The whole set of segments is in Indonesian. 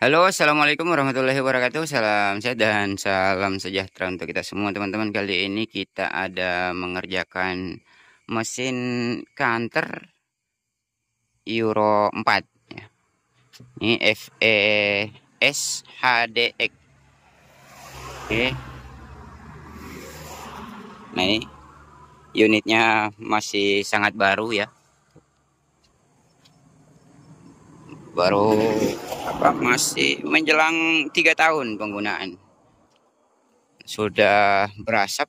Halo, assalamualaikum warahmatullahi wabarakatuh. Salam sehat dan salam sejahtera untuk kita semua, teman-teman. Kali ini kita ada mengerjakan mesin kanter Euro 4. Ya. Ini FES HDX. Oke. Nah, ini unitnya masih sangat baru ya. Baru masih menjelang 3 tahun penggunaan. Sudah berasap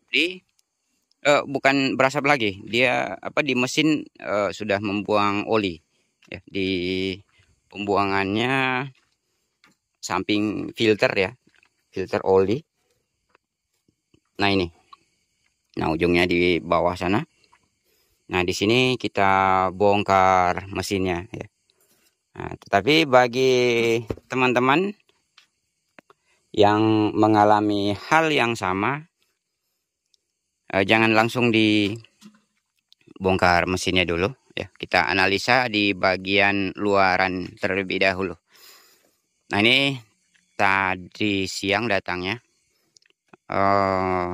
bukan berasap lagi, dia di mesin sudah membuang oli ya, di pembuangannya samping filter ya, filter oli. Nah ini, nah ujungnya di bawah sana. Nah di sini kita bongkar mesinnya ya. Nah, tetapi bagi teman-teman yang mengalami hal yang sama, jangan langsung dibongkar mesinnya dulu ya. Kita analisa di bagian luaran terlebih dahulu. Nah ini tadi siang datangnya.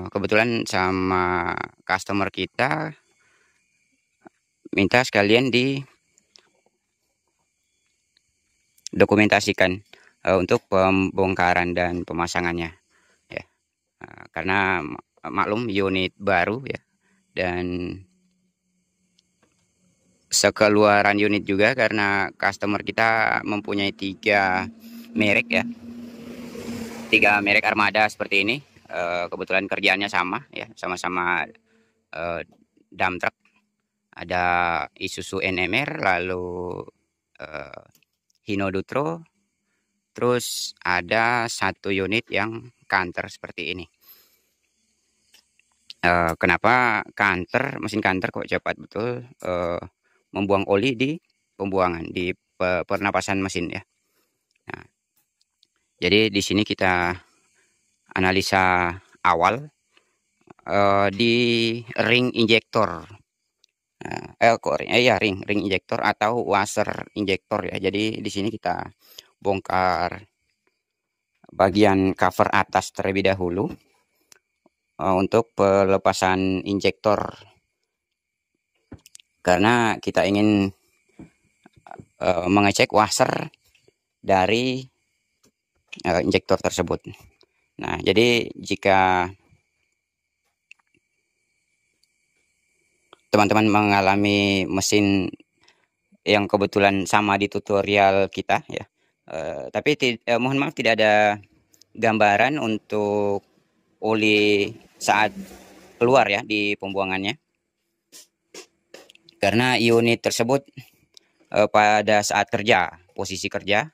Kebetulan sama customer kita minta sekalian didokumentasikan untuk pembongkaran dan pemasangannya ya. Karena maklum unit baru ya, dan sekeluaran unit juga karena customer kita mempunyai 3 merek ya, 3 merek armada seperti ini. Kebetulan kerjaannya sama ya, sama-sama dump truck. Ada Isuzu NMR, lalu Hino Dutro, terus ada 1 unit yang kanter seperti ini. Kenapa kanter, mesin kanter kok cepat betul membuang oli di pembuangan, di pernapasan mesin ya. Nah, jadi di sini kita analisa awal di ring injektor. Ring injektor atau washer injektor ya. Jadi di sini kita bongkar bagian cover atas terlebih dahulu untuk pelepasan injektor, karena kita ingin mengecek washer dari injektor tersebut. Nah, jadi jika teman-teman mengalami mesin yang kebetulan sama di tutorial kita ya, tapi mohon maaf tidak ada gambaran untuk oli saat keluar ya di pembuangannya, karena unit tersebut pada saat kerja, posisi kerja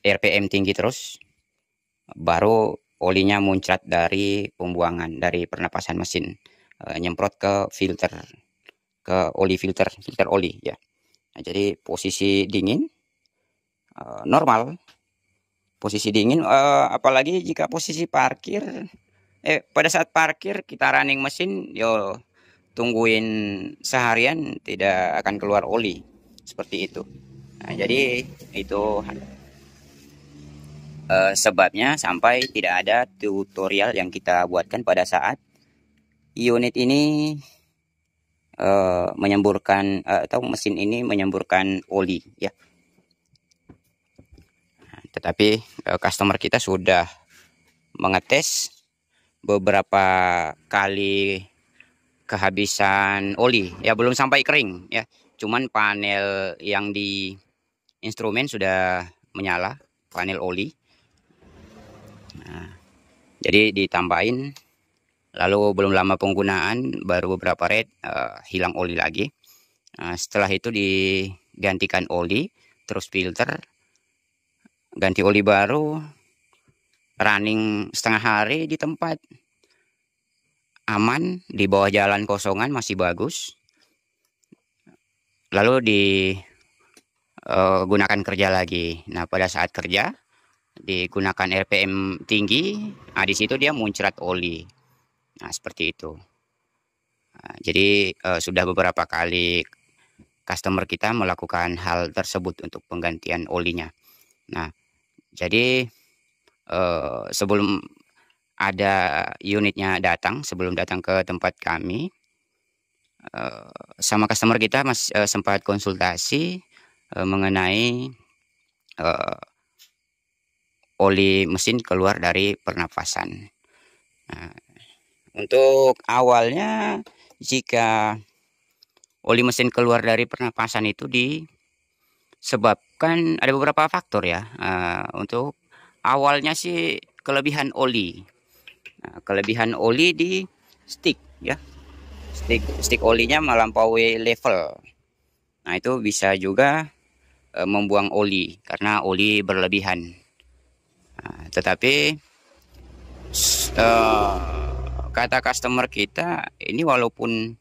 RPM tinggi terus, baru olinya muncrat dari pembuangan, dari pernapasan mesin, nyemprot ke filter, ke oli filter oli ya. Nah, jadi posisi dingin normal, posisi dingin, apalagi jika posisi parkir, pada saat parkir kita running mesin, tungguin seharian tidak akan keluar oli seperti itu. Nah, jadi itu sebabnya sampai tidak ada tutorial yang kita buatkan pada saat unit ini menyemburkan atau mesin ini menyemburkan oli ya. Tetapi customer kita sudah mengetes beberapa kali kehabisan oli ya, belum sampai kering ya, cuman panel yang di instrumen sudah menyala, panel oli. Nah, jadi ditambahin, lalu belum lama penggunaan, baru beberapa red hilang oli lagi. Setelah itu digantikan oli, terus filter, ganti oli baru, running setengah hari di tempat, aman, di bawah jalan kosongan masih bagus. Lalu digunakan kerja lagi. Nah, pada saat kerja digunakan RPM tinggi, nah di situ dia muncrat oli. Nah, seperti itu. Nah, jadi sudah beberapa kali customer kita melakukan hal tersebut untuk penggantian olinya. Nah, jadi sebelum ada unitnya datang, sebelum datang ke tempat kami, sama customer kita sempat konsultasi mengenai eh, oli mesin keluar dari pernafasan. Nah, untuk awalnya, jika oli mesin keluar dari pernapasan itu disebabkan ada beberapa faktor ya. Untuk awalnya sih kelebihan oli. Nah, kelebihan oli di stick ya. Stick olinya melampaui level. Nah, itu bisa juga membuang oli karena oli berlebihan. Nah, tetapi eh, kata customer kita ini walaupun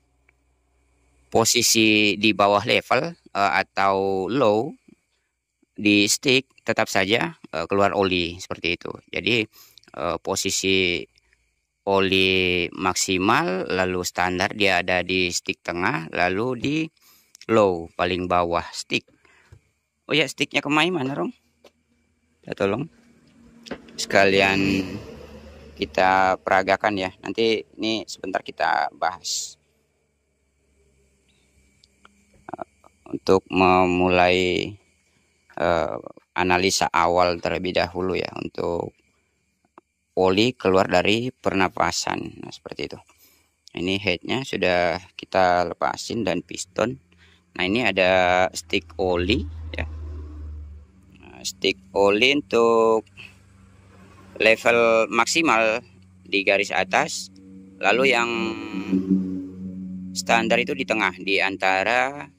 posisi di bawah level atau low di stick tetap saja keluar oli seperti itu. Jadi posisi oli maksimal lalu standar dia ada di stick tengah lalu di low paling bawah stick. Oh ya, sticknya kemai mana Rong? Ya, tolong sekalian kita peragakan ya. Nanti ini sebentar kita bahas untuk memulai analisa awal terlebih dahulu ya untuk oli keluar dari pernapasan. Nah, seperti itu. Ini headnya sudah kita lepasin dan piston. Nah, ini ada stick oli ya. Nah, stick oli untuk level maksimal di garis atas, lalu yang standar itu di tengah di antara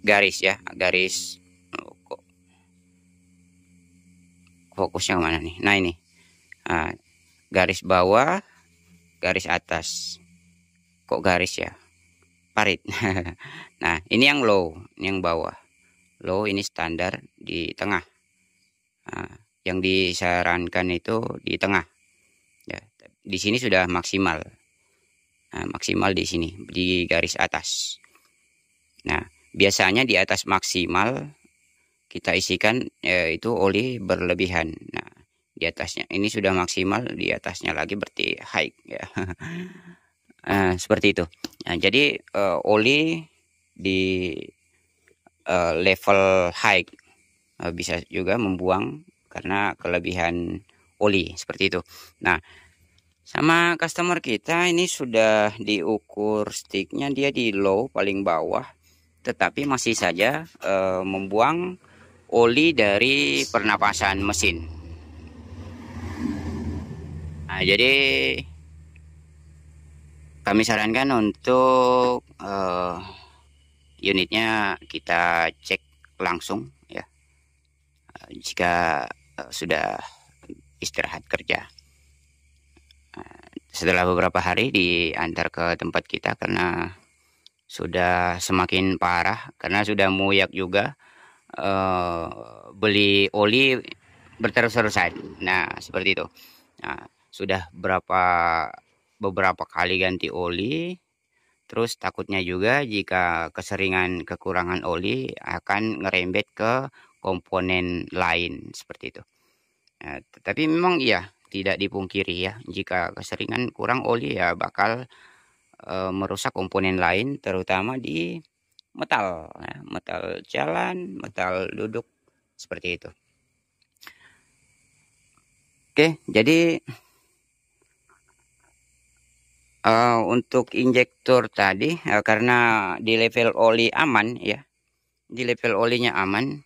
garis ya, garis kok fokusnya kemana nih? Nah, ini garis bawah, garis atas, kok garis ya, parit. Nah, ini yang low, ini yang bawah. Low ini standar di tengah. Nah, yang disarankan itu di tengah ya. Di sini sudah maksimal. Nah, maksimal di sini di garis atas. Nah, biasanya di atas maksimal kita isikan itu oli berlebihan. Nah, di atasnya ini sudah maksimal, di atasnya lagi berarti high ya. Seperti itu. Nah, jadi oli di level high bisa juga membuang karena kelebihan oli seperti itu. Nah, sama customer kita ini sudah diukur sticknya dia di low paling bawah, tetapi masih saja membuang oli dari pernapasan mesin. Nah, jadi kami sarankan untuk unitnya kita cek langsung ya, jika sudah istirahat kerja. Setelah beberapa hari diantar ke tempat kita karena sudah semakin parah, karena sudah muyak juga beli oli berterus-terusan. Nah, seperti itu. Nah, sudah beberapa kali ganti oli, terus takutnya juga jika keseringan kekurangan oli akan ngerembet ke komponen lain seperti itu. Nah, tetapi memang iya, tidak dipungkiri ya, jika keseringan kurang oli ya bakal merusak komponen lain terutama di metal ya, metal jalan, metal duduk seperti itu. Oke, jadi untuk injektor tadi karena di level oli aman ya, di level olinya aman,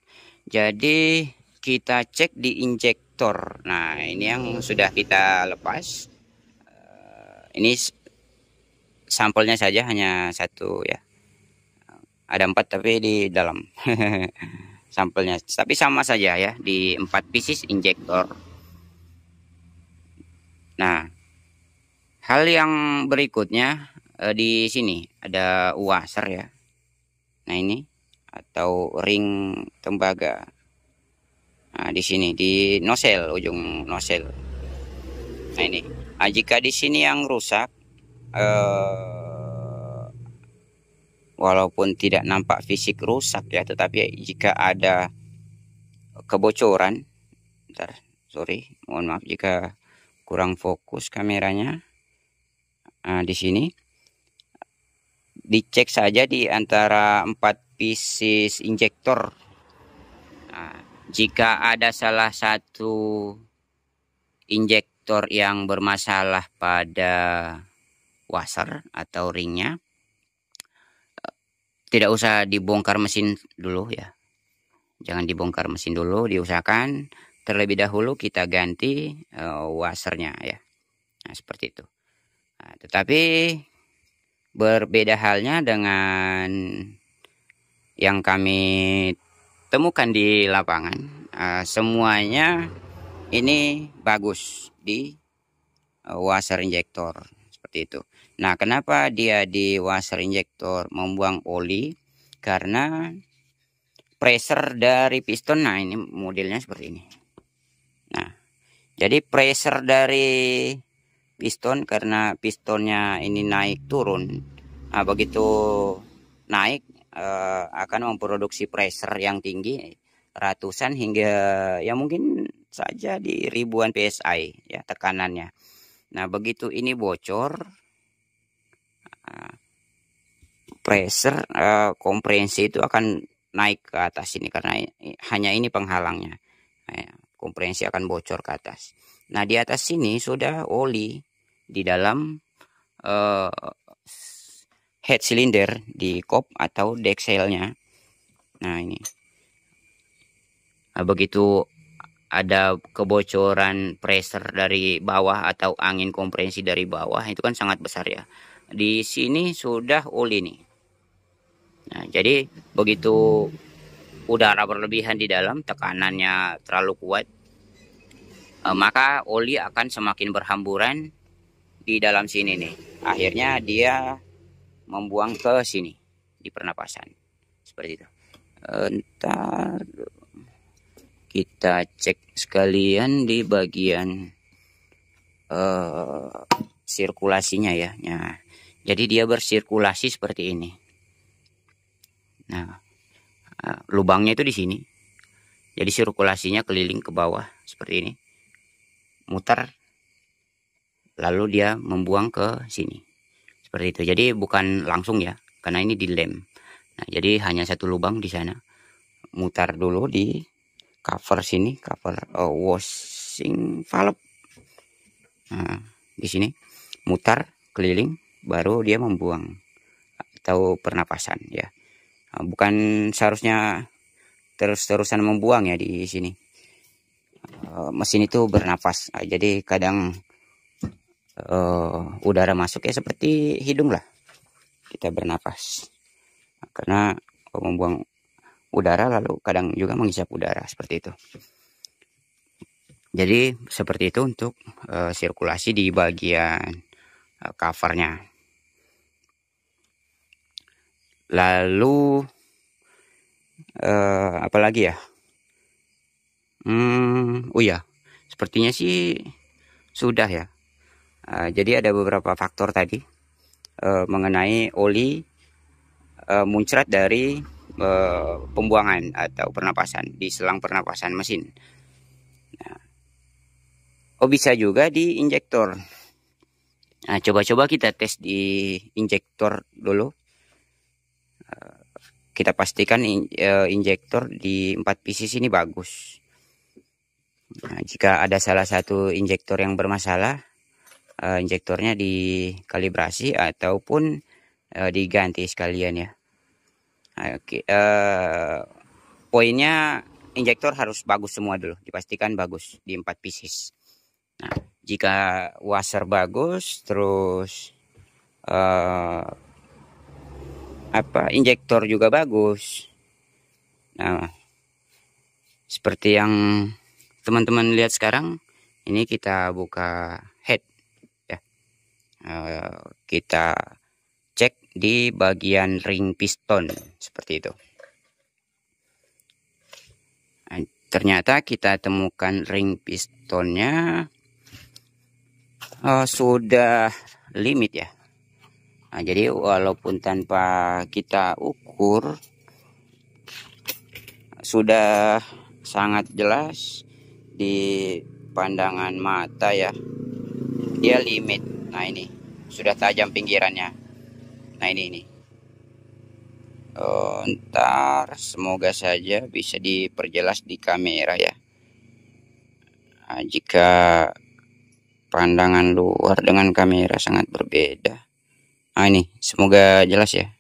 jadi kita cek di injektor. Nah, ini yang sudah kita lepas. Ini sampelnya saja hanya satu ya, ada 4 tapi di dalam. Sampelnya tapi sama saja ya di 4 pieces injektor. Nah, hal yang berikutnya di sini ada washer ya. Nah, ini atau ring tembaga. Nah, di sini di nozzle, ujung nozzle. Nah, ini. Nah, jika di sini yang rusak, walaupun tidak nampak fisik rusak ya, tetapi jika ada kebocoran. Bentar, sorry, mohon maaf jika kurang fokus kameranya. Nah, di sini dicek saja di antara 4 pieces injektor. Nah, jika ada salah satu injektor yang bermasalah pada washer atau ringnya, tidak usah dibongkar mesin dulu ya. Jangan dibongkar mesin dulu, diusahakan terlebih dahulu kita ganti washernya ya. Nah, seperti itu. Nah, tetapi berbeda halnya dengan yang kami temukan di lapangan. Semuanya ini bagus di washer injektor seperti itu. Nah, kenapa dia di washer injektor membuang oli? Karena pressure dari piston, nah ini modelnya seperti ini. Nah, jadi pressure dari piston, karena pistonnya ini naik turun. Nah, begitu naik akan memproduksi pressure yang tinggi, ratusan hingga ya mungkin saja di ribuan PSI ya tekanannya. Nah, begitu ini bocor, pressure kompresi itu akan naik ke atas ini, karena hanya ini penghalangnya. Kompresi akan bocor ke atas. Nah, di atas sini sudah oli di dalam head cylinder di kop atau decksailnya. Nah, ini. Nah, begitu ada kebocoran pressure dari bawah atau angin kompresi dari bawah, itu kan sangat besar ya. Di sini sudah oli nih. Nah, jadi begitu udara berlebihan di dalam, tekanannya terlalu kuat, maka oli akan semakin berhamburan di dalam sini nih. Akhirnya dia membuang ke sini di pernapasan. Seperti itu. Ntar kita cek sekalian di bagian sirkulasinya ya. Nah, jadi dia bersirkulasi seperti ini. Nah, lubangnya itu di sini. Jadi sirkulasinya keliling ke bawah seperti ini. Muter. Lalu dia membuang ke sini. Seperti itu. Jadi bukan langsung ya, karena ini dilem. Nah, jadi hanya satu lubang di sana. Mutar dulu di cover sini, cover washing valve. Nah, di sini mutar keliling, baru dia membuang atau pernapasan ya. Nah, bukan seharusnya terus-terusan membuang ya di sini. Mesin itu bernapas, jadi kadang udara masuk ya seperti hidung lah, kita bernapas. Nah, karena membuang udara lalu kadang juga menghisap udara seperti itu. Jadi seperti itu untuk sirkulasi di bagian covernya. Lalu apalagi ya? Oh ya, sepertinya sih sudah ya. Jadi ada beberapa faktor tadi mengenai oli muncrat dari pembuangan atau pernapasan di selang pernapasan mesin. Nah, bisa juga di injektor. Nah, coba-coba kita tes di injektor dulu. Kita pastikan injektor di 4 pieces ini bagus. Nah, jika ada salah satu injektor yang bermasalah, injektornya dikalibrasi ataupun diganti sekalian ya. Nah, poinnya injektor harus bagus semua dulu, dipastikan bagus di 4 pieces. Nah, jika washer bagus, terus injektor juga bagus. Nah, seperti yang teman-teman lihat sekarang, ini kita buka head ya. Kita cek di bagian ring piston seperti itu. Nah, ternyata kita temukan ring pistonnya sudah limit ya. Nah, jadi walaupun tanpa kita ukur sudah sangat jelas di pandangan mata ya. Dia limit. Nah ini sudah tajam pinggirannya. Nah ini. Ntar semoga saja bisa diperjelas di kamera ya. Nah, jika pandangan luar dengan kamera sangat berbeda. Nah ini semoga jelas ya.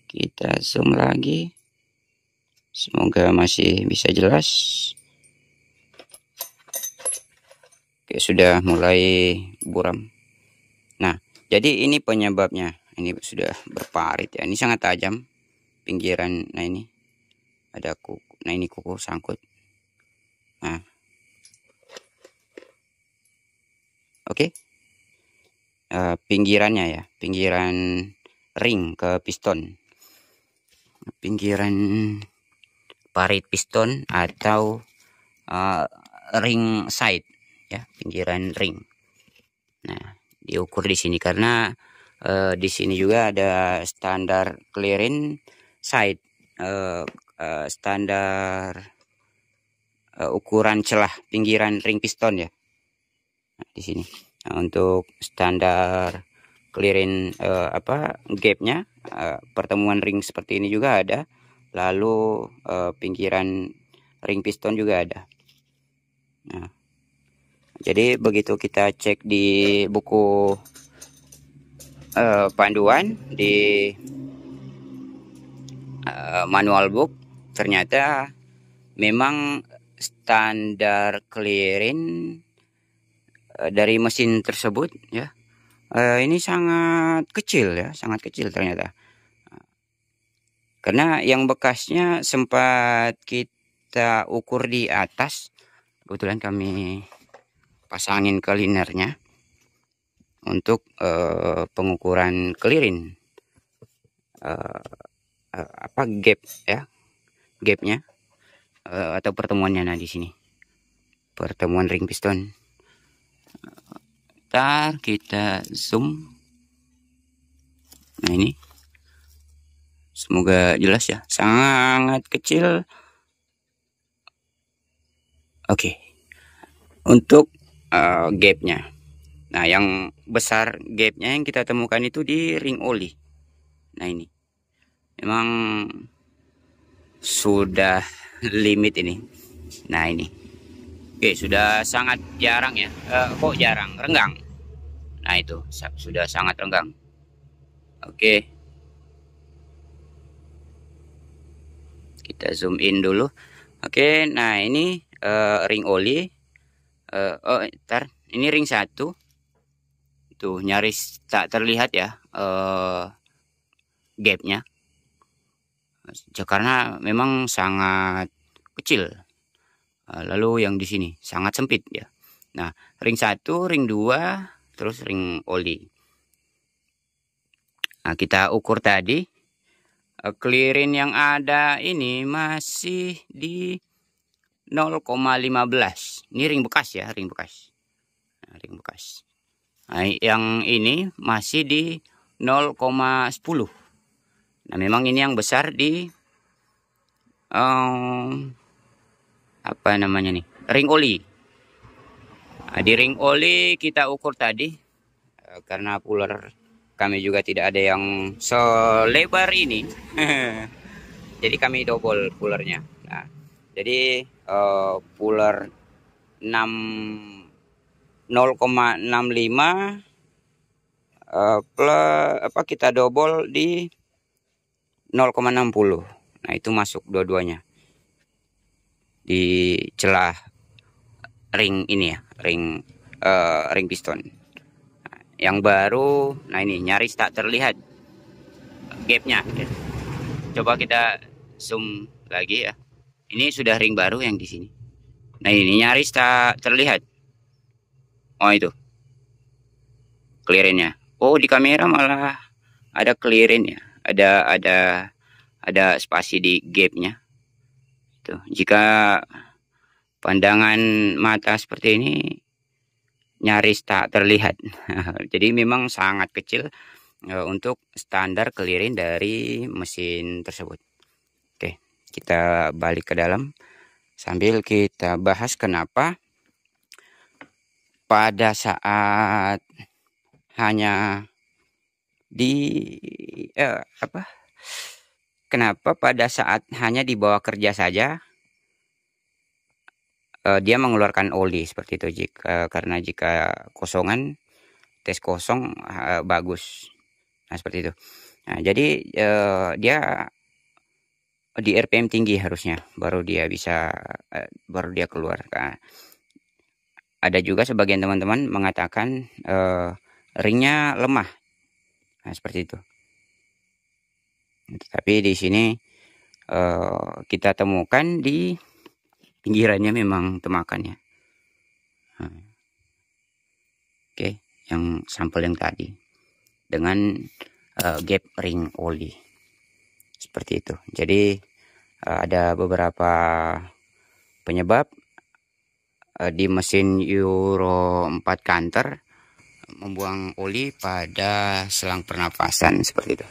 Kita zoom lagi. Semoga masih bisa jelas. Oke, sudah mulai buram. Nah, jadi ini penyebabnya. Ini sudah berparit ya. Ini sangat tajam pinggiran. Nah ini ada kuku. Nah ini kuku sangkut. Nah, oke. Pinggirannya ya, pinggiran ring ke piston, pinggiran parit piston atau ring side ya, pinggiran ring. Nah, diukur di sini karena di sini juga ada standar clearance side, standar ukuran celah pinggiran ring piston ya. Nah, di sini. Nah, untuk standar clearance gapnya, pertemuan ring seperti ini juga ada. Lalu pinggiran ring piston juga ada. Nah, jadi begitu kita cek di buku panduan di manual book, ternyata memang standar clearance dari mesin tersebut ya, ini sangat kecil ya, sangat kecil ternyata. Karena yang bekasnya sempat kita ukur di atas, kebetulan kami pasangin cleanernya untuk pengukuran clearance gap ya, gapnya atau pertemuannya. Nah di sini pertemuan ring piston. Ntar kita zoom. Nah ini semoga jelas ya, sangat kecil. Oke. Untuk gapnya, nah yang besar gapnya yang kita temukan itu di ring oli. Nah ini memang sudah limit ini. Nah ini oke, sudah sangat jarang ya, kok jarang, renggang. Nah itu sudah sangat renggang. Oke, kita zoom in dulu. Oke, nah ini ring oli. Ntar ini ring 1 tuh nyaris tak terlihat ya gapnya, karena memang sangat kecil. Lalu yang di sini sangat sempit ya. Nah ring 1, ring 2, terus ring oli. Nah kita ukur tadi, clearance yang ada ini masih di 0,15. Ini ring bekas ya, ring bekas. Nah, ring bekas. Nah, yang ini masih di 0,10. Nah memang ini yang besar di apa namanya nih, ring oli. Nah, di ring oli kita ukur tadi, karena puller kami juga tidak ada yang selebar ini. Jadi kami double pullernya. Nah, jadi puller 0,65 plus kita double di 0,60. Nah itu masuk dua-duanya di celah ring ini ya, ring piston. Nah, yang baru, nah ini nyaris tak terlihat gapnya. Coba kita zoom lagi ya. Ini sudah ring baru yang di sini. Nah ini nyaris tak terlihat. Oh itu clearance-nya. Oh di kamera malah ada clearance ya. Ada spasi di gapnya. Tuh, jika pandangan mata seperti ini nyaris tak terlihat. Jadi memang sangat kecil untuk standar clearance dari mesin tersebut. Oke, kita balik ke dalam. sambil kita bahas kenapa pada saat hanya kenapa pada saat hanya dibawa kerja saja dia mengeluarkan oli seperti itu, karena jika kosongan tes kosong bagus. Nah, seperti itu. Nah, jadi dia di RPM tinggi harusnya baru dia bisa baru dia keluar. Nah, ada juga sebagian teman-teman mengatakan ringnya lemah. Nah, seperti itu. Tapi di sini kita temukan di pinggirannya memang temakan ya. Oke, yang sampel yang tadi dengan gap ring oli seperti itu. Jadi ada beberapa penyebab di mesin Euro 4 Canter membuang oli pada selang pernapasan seperti itu.